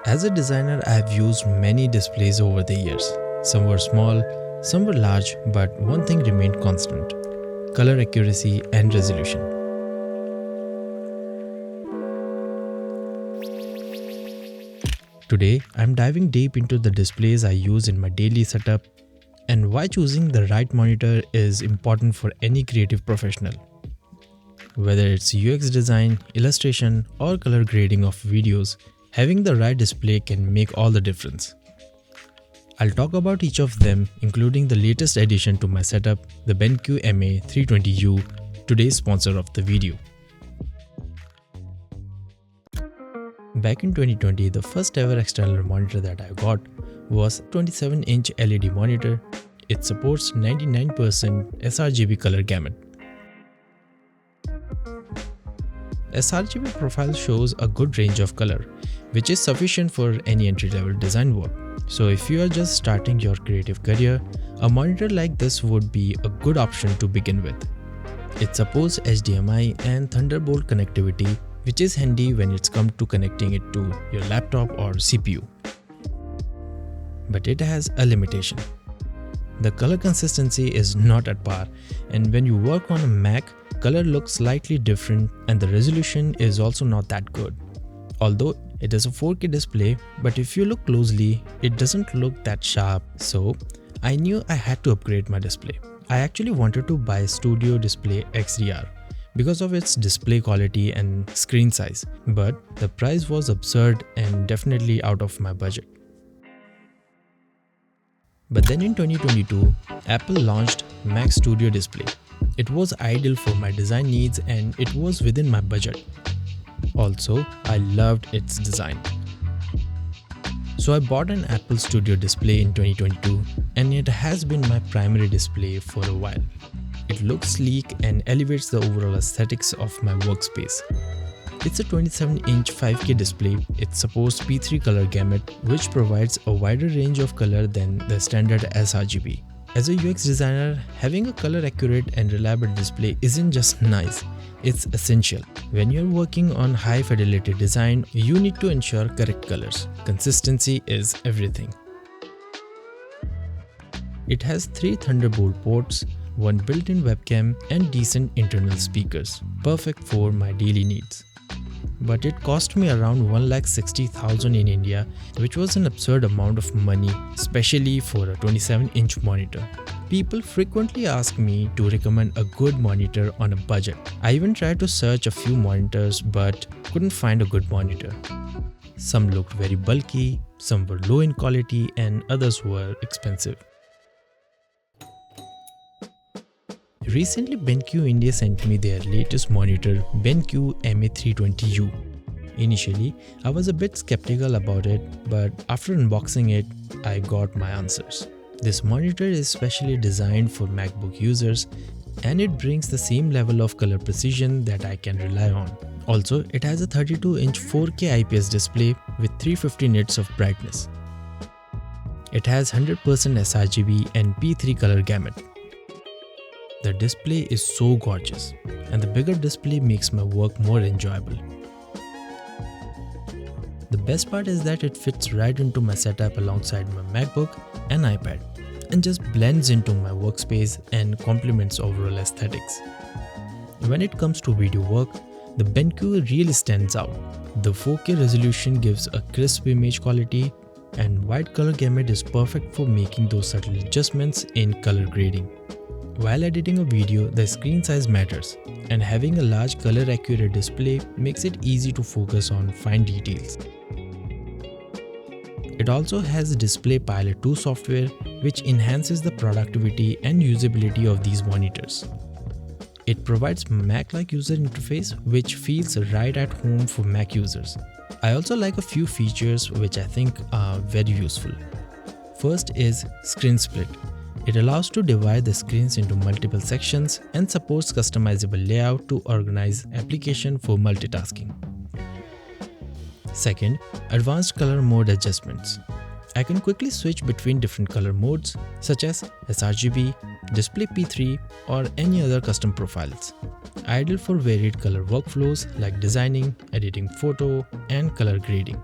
As a designer, I have used many displays over the years. Some were small, some were large, but one thing remained constant: color accuracy and resolution. Today, I'm diving deep into the displays I use in my daily setup and why choosing the right monitor is important for any creative professional. Whether it's UX design, illustration, or color grading of videos, having the right display can make all the difference. I'll talk about each of them, including the latest addition to my setup, the BenQ MA320U, today's sponsor of the video. Back in 2020, the first ever external monitor that I got was a 27-inch LED monitor. It supports 99% sRGB color gamut. sRGB profile shows a good range of color, which is sufficient for any entry-level design work. So if you are just starting your creative career, a monitor like this would be a good option to begin with. It supports HDMI and Thunderbolt connectivity, which is handy when it's come to connecting it to your laptop or CPU. But it has a limitation. The color consistency is not at par, and when you work on a Mac, color looks slightly different and the resolution is also not that good. Although it is a 4K display, but if you look closely, it doesn't look that sharp, so I knew I had to upgrade my display. I actually wanted to buy Studio Display XDR because of its display quality and screen size, but the price was absurd and definitely out of my budget. But then in 2022, Apple launched Mac Studio Display. It was ideal for my design needs and it was within my budget. Also, I loved its design. So I bought an Apple Studio Display in 2022 and it has been my primary display for a while. It looks sleek and elevates the overall aesthetics of my workspace. It's a 27-inch 5K display. It supports P3 color gamut, which provides a wider range of color than the standard sRGB. As a UX designer, having a color accurate and reliable display isn't just nice, it's essential. When you're working on high fidelity design, you need to ensure correct colors. Consistency is everything. It has 3 Thunderbolt ports, 1 built-in webcam and decent internal speakers, perfect for my daily needs. But it cost me around 1,60,000 in India, which was an absurd amount of money, especially for a 27-inch monitor. People frequently ask me to recommend a good monitor on a budget. I even tried to search a few monitors but couldn't find a good monitor. Some looked very bulky, some were low in quality and others were expensive. Recently, BenQ India sent me their latest monitor, BenQ MA320U. Initially, I was a bit skeptical about it, but after unboxing it, I got my answers. This monitor is specially designed for MacBook users and it brings the same level of color precision that I can rely on. Also, it has a 32-inch 4K IPS display with 350 nits of brightness. It has 100% sRGB and P3 color gamut. The display is so gorgeous, and the bigger display makes my work more enjoyable. The best part is that it fits right into my setup alongside my MacBook and iPad, and just blends into my workspace and complements overall aesthetics. When it comes to video work, the BenQ really stands out. The 4K resolution gives a crisp image quality, and wide color gamut is perfect for making those subtle adjustments in color grading. While editing a video, the screen size matters, and having a large color accurate display makes it easy to focus on fine details. It also has Display Pilot 2 software, which enhances the productivity and usability of these monitors. It provides Mac-like user interface, which feels right at home for Mac users. I also like a few features which I think are very useful. First is Screen Split. It allows to divide the screens into multiple sections and supports customizable layout to organize application for multitasking. Second, advanced color mode adjustments. I can quickly switch between different color modes such as sRGB, Display P3 or any other custom profiles. Ideal for varied color workflows like designing, editing photo and color grading.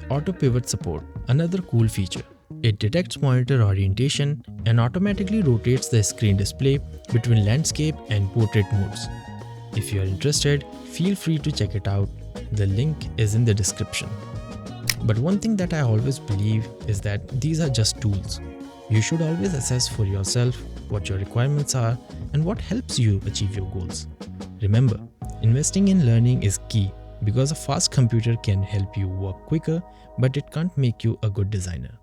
Auto pivot support, another cool feature. It detects monitor orientation and automatically rotates the screen display between landscape and portrait modes. If you are interested, feel free to check it out. The link is in the description. But one thing that I always believe is that these are just tools. You should always assess for yourself what your requirements are and what helps you achieve your goals. Remember, investing in learning is key because a fast computer can help you work quicker, but it can't make you a good designer.